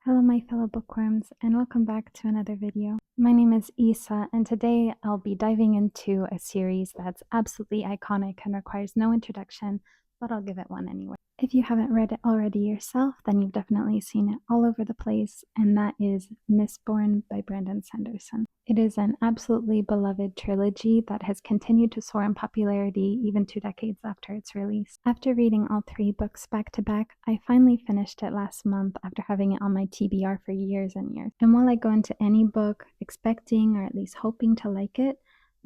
Hello my fellow bookworms, and welcome back to another video. My name is Isa, and today I'll be diving into a series that's absolutely iconic and requires no introduction, but I'll give it one anyway. If you haven't read it already yourself, then you've definitely seen it all over the place, and that is Mistborn by Brandon Sanderson. It is an absolutely beloved trilogy that has continued to soar in popularity even 2 decades after its release. After reading all 3 books back to back, I finally finished it last month after having it on my TBR for years and years. And while I go into any book expecting or at least hoping to like it,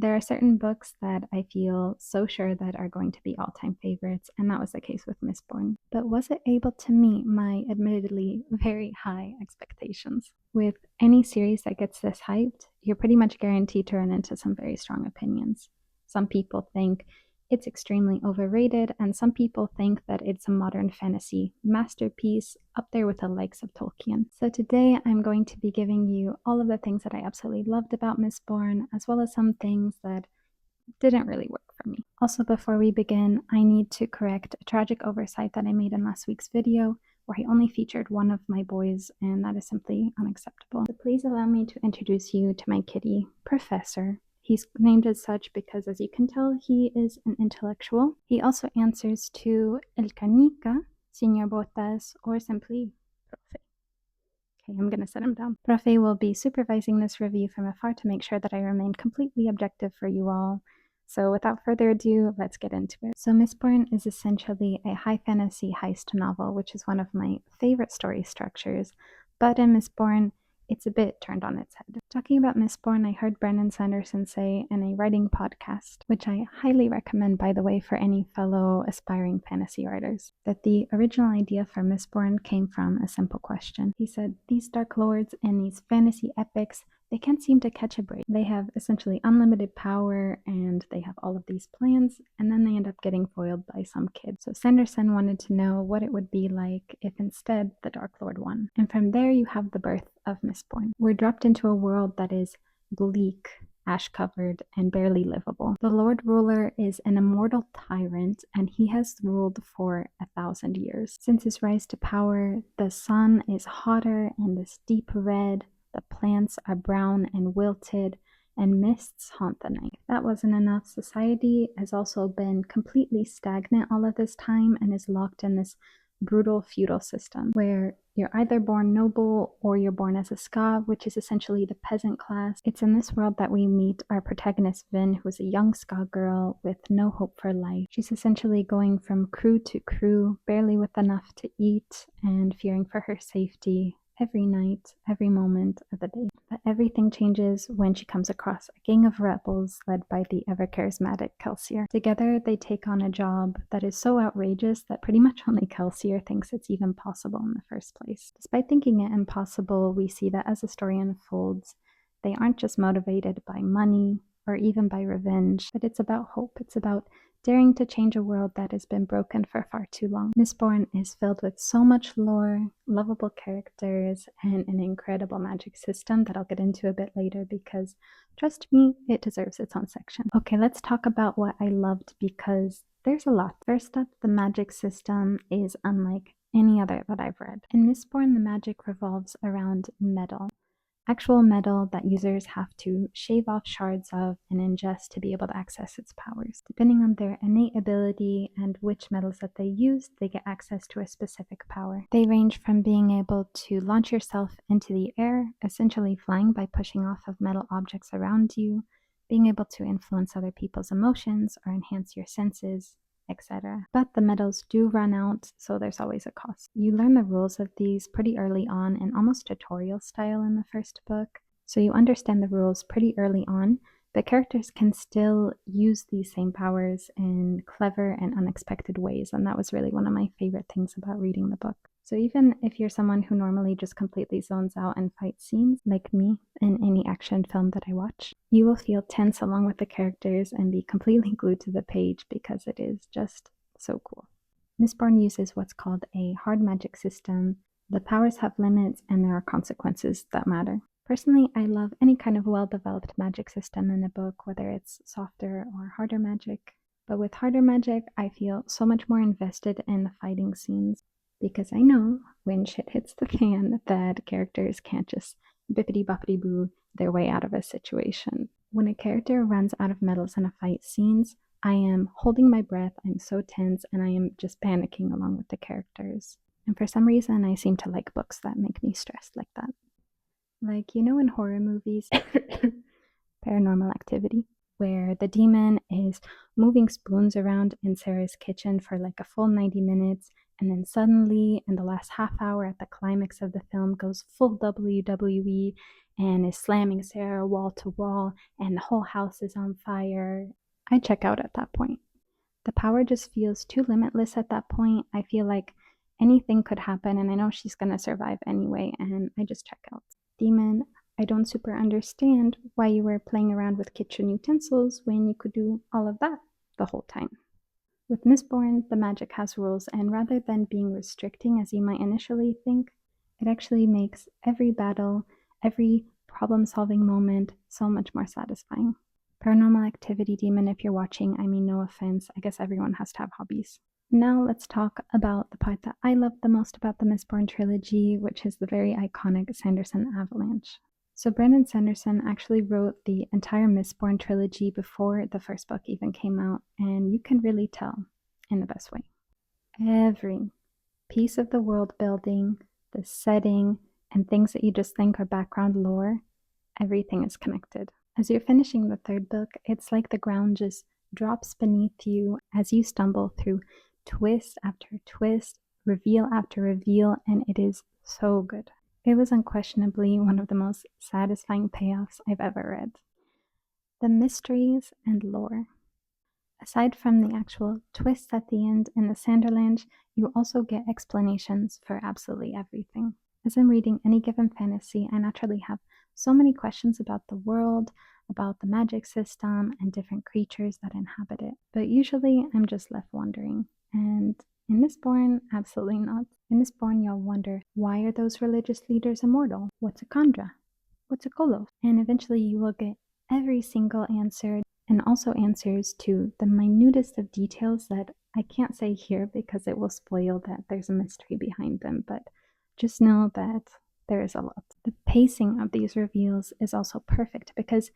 there are certain books that I feel so sure that are going to be all-time favorites, and that was the case with Mistborn. But was it able to meet my admittedly very high expectations? With any series that gets this hyped, you're pretty much guaranteed to run into some very strong opinions. Some people think it's extremely overrated, and some people think that it's a modern fantasy masterpiece up there with the likes of Tolkien. So today I'm going to be giving you all of the things that I absolutely loved about Mistborn, as well as some things that didn't really work for me. Also, before we begin, I need to correct a tragic oversight that I made in last week's video, where I only featured one of my boys, and that is simply unacceptable. So please allow me to introduce you to my kitty, Professor. He's named as such because, as you can tell, he is an intellectual. He also answers to El Canica, Señor Botas, or simply Profe. Okay, I'm going to set him down. Profe will be supervising this review from afar to make sure that I remain completely objective for you all. So without further ado, let's get into it. So Mistborn is essentially a high fantasy heist novel, which is one of my favorite story structures. But in Mistborn, it's a bit turned on its head. Talking about Mistborn, I heard Brandon Sanderson say in a writing podcast, which I highly recommend, by the way, for any fellow aspiring fantasy writers, that the original idea for Mistborn came from a simple question. He said, these Dark Lords and these fantasy epics, they can't seem to catch a break. They have essentially unlimited power, and they have all of these plans, and then they end up getting foiled by some kid. So Sanderson wanted to know what it would be like if instead the Dark Lord won. And from there you have the birth of Mistborn. We're dropped into a world that is bleak, ash-covered, and barely livable. The Lord Ruler is an immortal tyrant, and he has ruled for 1,000 years. Since his rise to power, the sun is hotter and this deep red, the plants are brown and wilted, and mists haunt the night. If that wasn't enough, society has also been completely stagnant all of this time and is locked in this brutal feudal system where you're either born noble or you're born as a Ska, which is essentially the peasant class. It's in this world that we meet our protagonist Vin, who is a young Ska girl with no hope for life. She's essentially going from crew to crew, barely with enough to eat, and fearing for her safety every night, every moment of the day. But everything changes when she comes across a gang of rebels led by the ever-charismatic Kelsier. Together, they take on a job that is so outrageous that pretty much only Kelsier thinks it's even possible in the first place. Despite thinking it impossible, we see that as the story unfolds, they aren't just motivated by money or even by revenge, but it's about hope. It's about daring to change a world that has been broken for far too long. Mistborn is filled with so much lore, lovable characters, and an incredible magic system that I'll get into a bit later because, trust me, it deserves its own section. Okay, let's talk about what I loved because there's a lot. First up, the magic system is unlike any other that I've read. In Mistborn, the magic revolves around metal. Actual metal that users have to shave off shards of and ingest to be able to access its powers. Depending on their innate ability and which metals that they use, they get access to a specific power. They range from being able to launch yourself into the air, essentially flying by pushing off of metal objects around you, being able to influence other people's emotions or enhance your senses, etc. But the metals do run out, so there's always a cost. You learn the rules of these pretty early on in almost tutorial style in the first book, so you understand the rules pretty early on, but characters can still use these same powers in clever and unexpected ways, and that was really one of my favorite things about reading the book. So even if you're someone who normally just completely zones out in fight scenes, like me in any action film that I watch, you will feel tense along with the characters and be completely glued to the page because it is just so cool. Mistborn uses what's called a hard magic system. The powers have limits and there are consequences that matter. Personally, I love any kind of well-developed magic system in a book, whether it's softer or harder magic. But with harder magic, I feel so much more invested in the fighting scenes. because I know when shit hits the fan that characters can't just bippity boppity boo their way out of a situation. When a character runs out of medals in a fight scenes, I am holding my breath, I'm so tense, and I am just panicking along with the characters. And for some reason, I seem to like books that make me stressed like that. Like, you know, in horror movies, Paranormal Activity, where the demon is moving spoons around in Sarah's kitchen for like a full 90 minutes, and then suddenly, in the last half hour at the climax of the film, goes full WWE and is slamming Sarah wall to wall, and the whole house is on fire. I check out at that point. The power just feels too limitless at that point. I feel like anything could happen, and I know she's gonna survive anyway, and I just check out. Demon, I don't super understand why you were playing around with kitchen utensils when you could do all of that the whole time. With Mistborn, the magic has rules, and rather than being restricting as you might initially think, it actually makes every battle, every problem solving moment so much more satisfying. Paranormal Activity Demon, if you're watching, I mean, no offense, I guess everyone has to have hobbies. Now let's talk about the part that I love the most about the Mistborn trilogy, which is the very iconic Sanderson avalanche. So Brandon Sanderson actually wrote the entire Mistborn trilogy before the first book even came out, and you can really tell in the best way. Every piece of the world building, the setting, and things that you just think are background lore, everything is connected. As you're finishing the third book, it's like the ground just drops beneath you as you stumble through twist after twist, reveal after reveal, and it is so good. It was unquestionably one of the most satisfying payoffs I've ever read. The mysteries and lore. Aside from the actual twists at the end in the Sanderland, you also get explanations for absolutely everything. As I'm reading any given fantasy, I naturally have so many questions about the world, about the magic system, and different creatures that inhabit it. But usually I'm just left wondering. And in Mistborn, absolutely not. In Mistborn, you'll wonder, why are those religious leaders immortal? What's a Kandra? What's a Kolos? And eventually you will get every single answer, and also answers to the minutest of details that I can't say here because it will spoil that there's a mystery behind them, but just know that there is a lot. The pacing of these reveals is also perfect because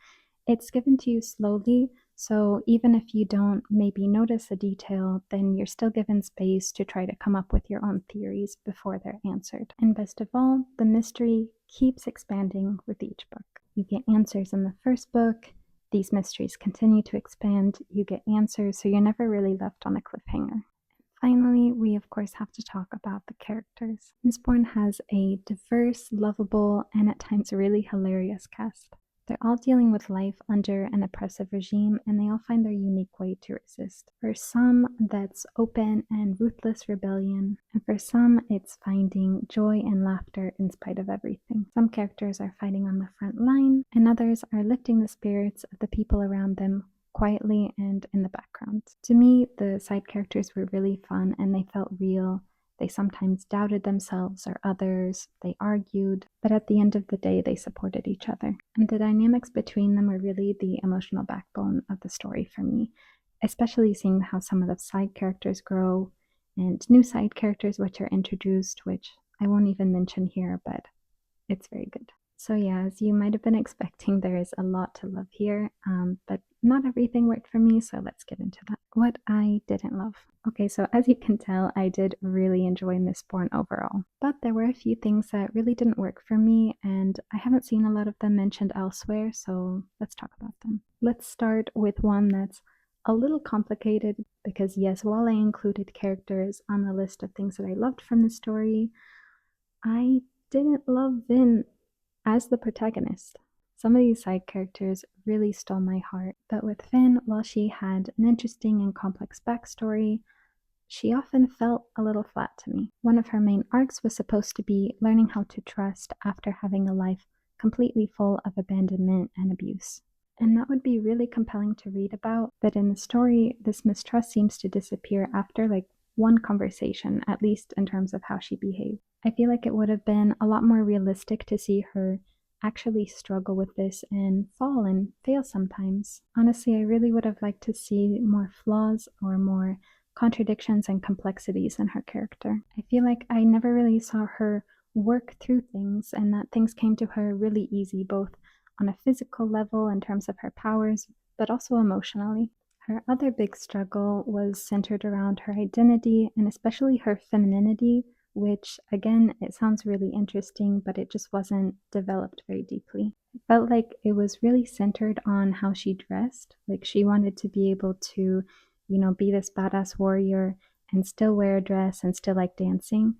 it's given to you slowly, so even if you don't maybe notice a detail, then you're still given space to try to come up with your own theories before they're answered. And best of all, the mystery keeps expanding with each book. You get answers in the first book, these mysteries continue to expand, you get answers, so you're never really left on a cliffhanger. Finally, we of course have to talk about the characters. Mistborn has a diverse, lovable, and at times really hilarious cast. They're all dealing with life under an oppressive regime, and they all find their unique way to resist. For some, that's open and ruthless rebellion, and for some, it's finding joy and laughter in spite of everything. Some characters are fighting on the front line, and others are lifting the spirits of the people around them quietly and in the background. To me, the side characters were really fun and they felt real. They sometimes doubted themselves or others, they argued, but at the end of the day, they supported each other. And the dynamics between them were really the emotional backbone of the story for me, especially seeing how some of the side characters grow and new side characters which are introduced, which I won't even mention here, but it's very good. So yeah, as you might have been expecting, there is a lot to love here, but not everything worked for me, so let's get into that. What I didn't love. Okay, so as you can tell, I did really enjoy Mistborn overall, but there were a few things that really didn't work for me, and I haven't seen a lot of them mentioned elsewhere, so let's talk about them. Let's start with one that's a little complicated, because yes, while I included characters on the list of things that I loved from the story, I didn't love Vin as the protagonist. Some of these side characters really stole my heart, but with Finn, while she had an interesting and complex backstory, she often felt a little flat to me. One of her main arcs was supposed to be learning how to trust after having a life completely full of abandonment and abuse. And that would be really compelling to read about, but in the story, this mistrust seems to disappear after like one conversation, at least in terms of how she behaved. I feel like it would have been a lot more realistic to see her actually struggle with this and fall and fail sometimes. Honestly, I really would have liked to see more flaws or more contradictions and complexities in her character. I feel like I never really saw her work through things, and that things came to her really easy, both on a physical level in terms of her powers, but also emotionally. Her other big struggle was centered around her identity and especially her femininity, which, again, it sounds really interesting, but it just wasn't developed very deeply. It felt like it was really centered on how she dressed. Like she wanted to be able to, be this badass warrior and still wear a dress and still like dancing.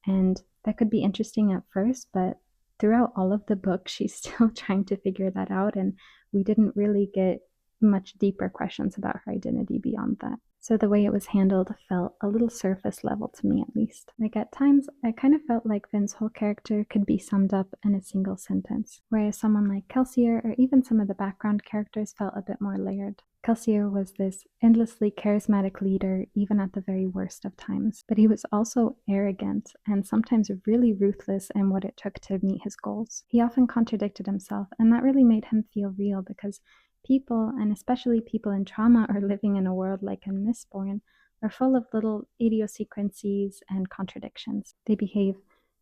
And that could be interesting at first, but throughout all of the book, she's still trying to figure that out. And we didn't really get much deeper questions about her identity beyond that. So the way it was handled felt a little surface level to me, at least. Like at times, I kind of felt like Vin's whole character could be summed up in a single sentence, whereas someone like Kelsier or even some of the background characters felt a bit more layered. Kelsier was this endlessly charismatic leader, even at the very worst of times, but he was also arrogant and sometimes really ruthless in what it took to meet his goals. He often contradicted himself, and that really made him feel real because people, and especially people in trauma or living in a world like in Mistborn, are full of little idiosyncrasies and contradictions. They behave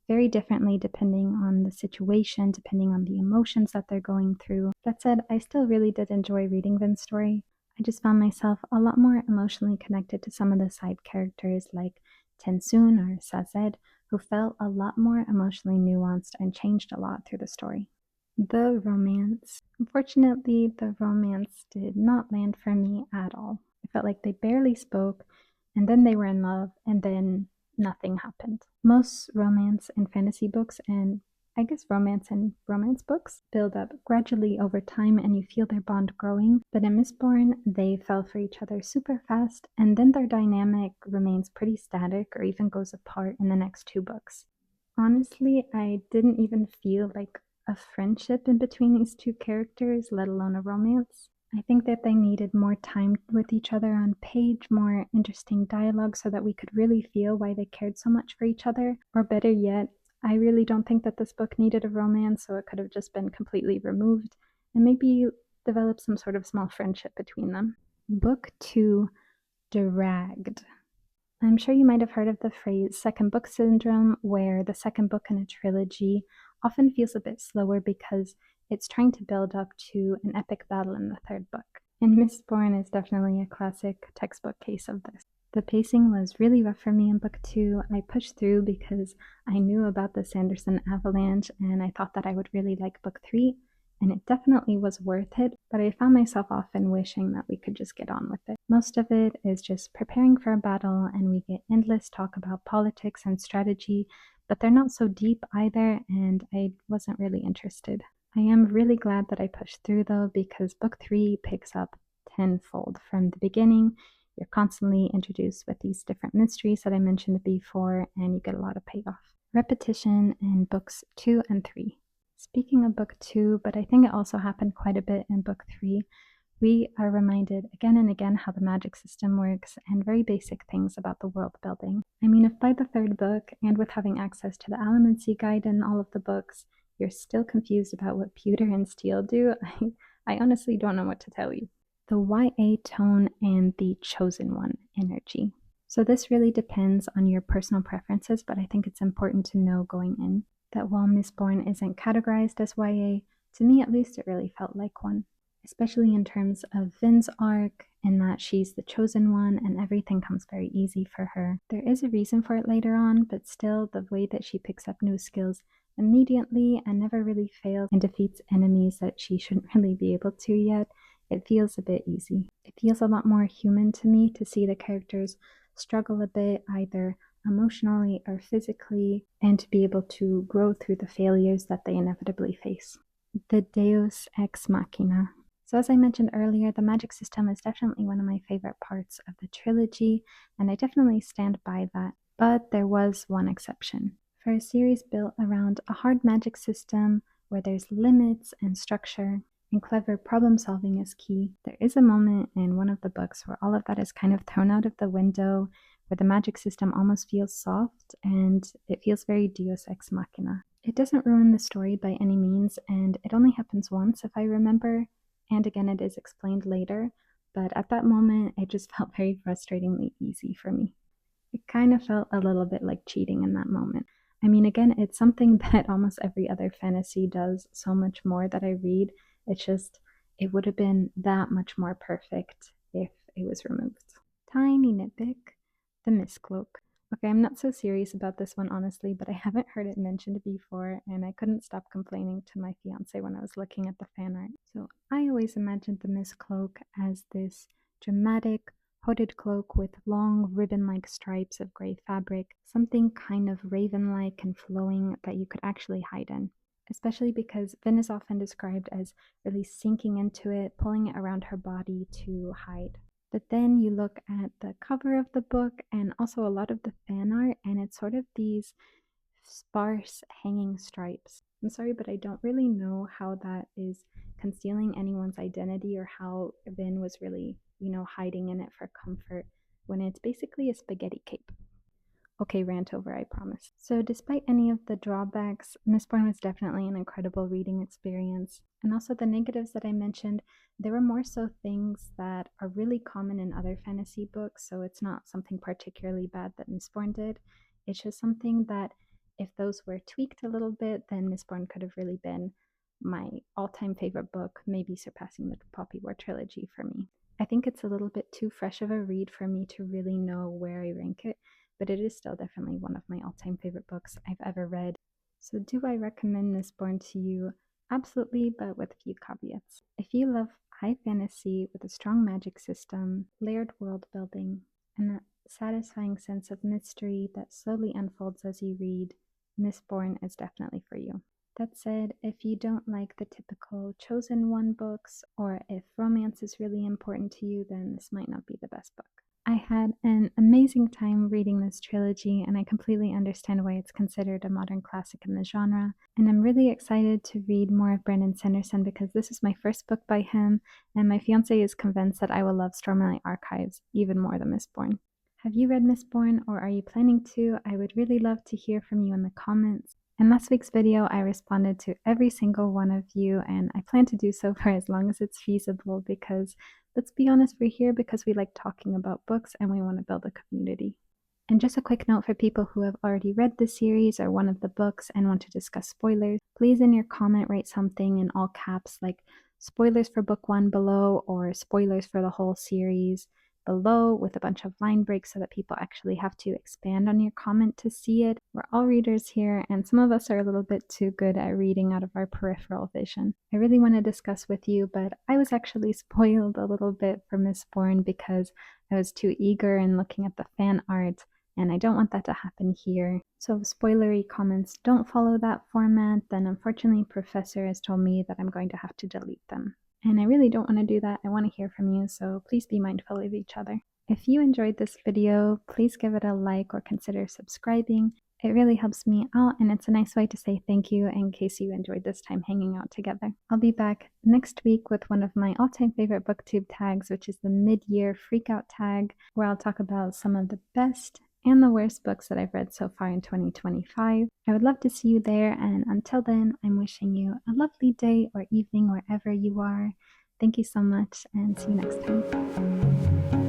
very differently depending on the situation, depending on the emotions that they're going through. That said, I still really did enjoy reading Vin's story. I just found myself a lot more emotionally connected to some of the side characters like Tensoon or Sazed, who felt a lot more emotionally nuanced and changed a lot through the story. The romance. Unfortunately, the romance did not land for me at all. I felt like they barely spoke, and then they were in love, and then nothing happened. Most romance in fantasy books, and I guess romance in romance books, build up gradually over time and you feel their bond growing. But in Mistborn, they fell for each other super fast, and then their dynamic remains pretty static or even goes apart in the next two books. Honestly, I didn't even feel like a friendship in between these two characters, let alone a romance. I think that they needed more time with each other on page, more interesting dialogue so that we could really feel why they cared so much for each other. Or better yet, I really don't think that this book needed a romance, so it could have just been completely removed and maybe develop some sort of small friendship between them. Book 2, Dragged. I'm sure you might have heard of the phrase second book syndrome, where the second book in a trilogy often feels a bit slower because it's trying to build up to an epic battle in the third book. And Mistborn is definitely a classic textbook case of this. The pacing was really rough for me in book 2. I pushed through because I knew about the Sanderson avalanche and I thought that I would really like book 3. And it definitely was worth it, but I found myself often wishing that we could just get on with it. Most of it is just preparing for a battle, and we get endless talk about politics and strategy, but they're not so deep either, and I wasn't really interested. I am really glad that I pushed through though, because book 3 picks up tenfold from the beginning. You're constantly introduced with these different mysteries that I mentioned before, and you get a lot of payoff. Repetition in books 2 and 3. Speaking of book 2, but I think it also happened quite a bit in book 3, we are reminded again and again how the magic system works and very basic things about the world building. I mean, if by the third book, and with having access to the Allomancy guide in all of the books, you're still confused about what pewter and steel do, I honestly don't know what to tell you. The YA tone and the chosen one energy. So this really depends on your personal preferences, but I think it's important to know going in that while Mistborn isn't categorized as YA, to me at least it really felt like one. Especially in terms of Vin's arc, in that she's the chosen one and everything comes very easy for her. There is a reason for it later on, but still the way that she picks up new skills immediately and never really fails and defeats enemies that she shouldn't really be able to yet, it feels a bit easy. It feels a lot more human to me to see the characters struggle a bit, either emotionally or physically, and to be able to grow through the failures that they inevitably face. The Deus Ex Machina. So as I mentioned earlier, the magic system is definitely one of my favorite parts of the trilogy, and I definitely stand by that. But there was one exception. For a series built around a hard magic system where there's limits and structure, and clever problem solving is key, there is a moment in one of the books where all of that is kind of thrown out of the window, where the magic system almost feels soft and it feels very Deus Ex Machina. It doesn't ruin the story by any means, and it only happens once if I remember, and again it is explained later, but at that moment, it just felt very frustratingly easy for me. It kind of felt a little bit like cheating in that moment. I mean, again, it's something that almost every other fantasy does so much more that I read. It's just, it would have been that much more perfect if it was removed. Tiny nitpick, the Mistcloak. Okay, I'm not so serious about this one, honestly, but I haven't heard it mentioned before, and I couldn't stop complaining to my fiance when I was looking at the fan art. So I always imagined the Mistcloak as this dramatic, hooded cloak with long ribbon-like stripes of gray fabric, something kind of raven-like and flowing that you could actually hide in. Especially because Vin is often described as really sinking into it, pulling it around her body to hide. But then you look at the cover of the book and also a lot of the fan art, and it's sort of these sparse hanging stripes. I'm sorry, but I don't really know how that is concealing anyone's identity or how Vin was really, hiding in it for comfort when it's basically a spaghetti cape. Okay, rant over, I promise. So, despite any of the drawbacks, Mistborn was definitely an incredible reading experience. And also, the negatives that I mentioned, there were more so things that are really common in other fantasy books, so it's not something particularly bad that Mistborn did. It's just something that, if those were tweaked a little bit, then Mistborn could have really been my all time favorite book, maybe surpassing the Poppy War trilogy for me. I think it's a little bit too fresh of a read for me to really know where I rank it, but it is still definitely one of my all-time favorite books I've ever read. So do I recommend Mistborn to you? Absolutely, but with a few caveats. If you love high fantasy with a strong magic system, layered world building, and that satisfying sense of mystery that slowly unfolds as you read, Mistborn is definitely for you. That said, if you don't like the typical chosen one books, or if romance is really important to you, then this might not be the best book. I had an amazing time reading this trilogy, and I completely understand why it's considered a modern classic in the genre. And I'm really excited to read more of Brandon Sanderson because this is my first book by him, and my fiance is convinced that I will love Stormlight Archives even more than Mistborn. Have you read Mistborn, or are you planning to? I would really love to hear from you in the comments. In last week's video, I responded to every single one of you, and I plan to do so for as long as it's feasible because, let's be honest, we're here because we like talking about books and we want to build a community. And just a quick note for people who have already read the series or one of the books and want to discuss spoilers, please in your comment write something in all caps like spoilers for book 1 below or spoilers for the whole series below with a bunch of line breaks so that people actually have to expand on your comment to see it. We're all readers here, and some of us are a little bit too good at reading out of our peripheral vision. I really want to discuss with you, but I was actually spoiled a little bit for Mistborn because I was too eager in looking at the fan art, and I don't want that to happen here. So if spoilery comments don't follow that format, then unfortunately Professor has told me that I'm going to have to delete them. And I really don't want to do that. I want to hear from you, so please be mindful of each other. If you enjoyed this video, please give it a like or consider subscribing. It really helps me out, and it's a nice way to say thank you in case you enjoyed this time hanging out together. I'll be back next week with one of my all-time favorite booktube tags, which is the mid-year freakout tag, where I'll talk about some of the best and the worst books that I've read so far in 2025. I would love to see you there, and until then, I'm wishing you a lovely day or evening wherever you are. Thank you so much, and see you next time.